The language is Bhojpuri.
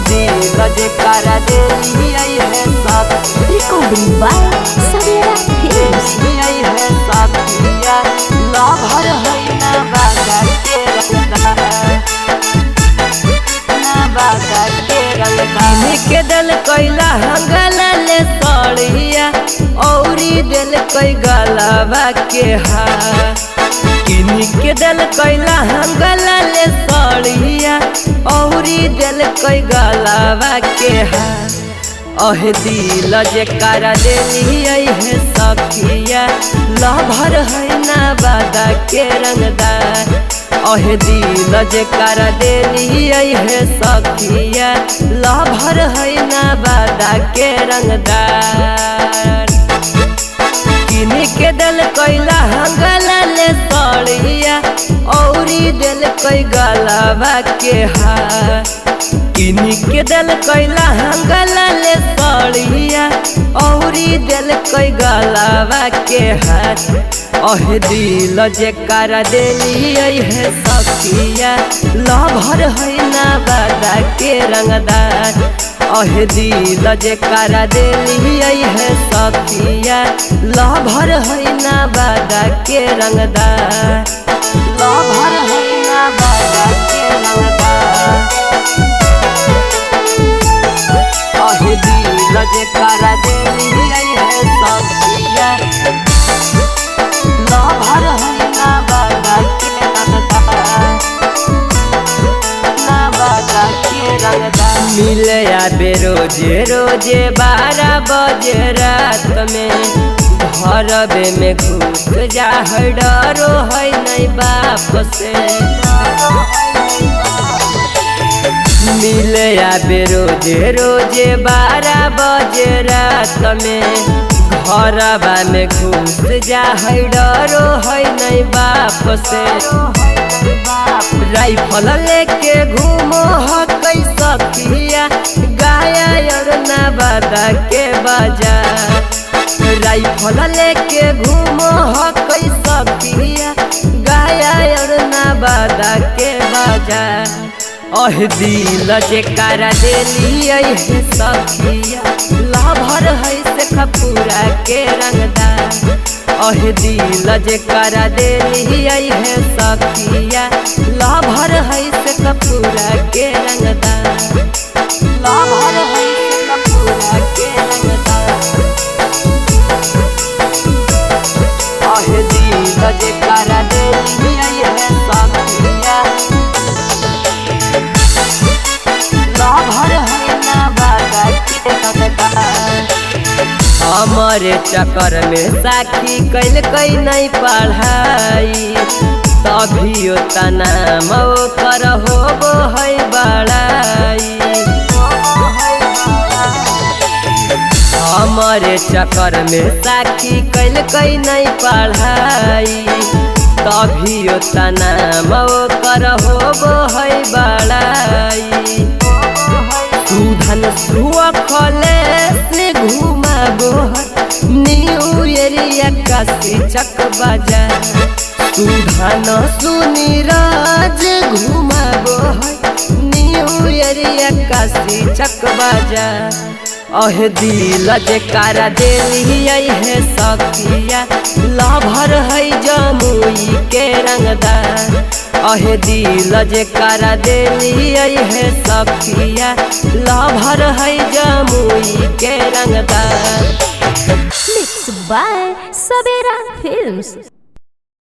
दिल जेकरा देली है साथी। Recording by Savera Films. है साथिया लभर है ना बागा के के दल कैला हंगला ले सड़िया औरी दिल कई गलावा के हा किनी के दल कैला हंगला ले सड़िया औरी दिल कई गलावा के हा दिल जेकरा देली है सखिया लभर है ना बादा के रंगदार। दिल जेकरा देली है सखिया लभर है ना बादा के रंगदार। किनी के दल कैला हंगला ले सड़िया औरी दिल कई गलावा के हा किनी के दल कैला हंगला ले सड़िया औरी दिल कई गलावा के हाथ। दिल जेकरा देली है सखिया लभर है ना बादा के रंगदार। दिल जेकरा देली है सखिया लभर है ना बादा के रंगदार। लभर है ना बादा के रंगदार। दिल जेकरा देली है सखिया लभर है ना बादा के रंगदार। ना बादा के रंगदार। मिले आबे रोजे रोजे 12 बजे रात में घरबे में घुस जा डरो है नहीं बाप से। मिले आबे रोजे रोजे 12 बजे रात में घरबा में घुस जा डरो है नहीं बाप से। राइफल लेके घूमो है कई सखिया गाया और नवादा के बाजार। राइफल लेके घूमो है कई सखिया गाया और नवादा के बाजार। दिल जेकरा देली है सखिया लभर है से खपूरा के रंगदार। दिल जेकरा देली है सखिया लभर है से खपूरा के रंगदार। लभर है से खपूरा के रंगदार। दिल जेकरा देली है सखिया हमारे चक्कर में साखी कैल कई नहीं पढ़ाई तभी नाम कर होबो है बड़ाई। हमारे चक्कर में साखी कैल कई नहीं पढ़ाई तभी नाम कर होबो है बड़ाई। सुधन सुआ खले से घुमाबो न्यू एरिया काशी चक बाजार। सुधन सुनीराज घुमाबो न्यू एरिया काशी चक बाजार। दिल जेकरा देली है सखिया लभर है जमुई के रंगदार। दिल जेकरा देली है सखिया लभर है जमुई के रंगदार। Mixed by Savera Films.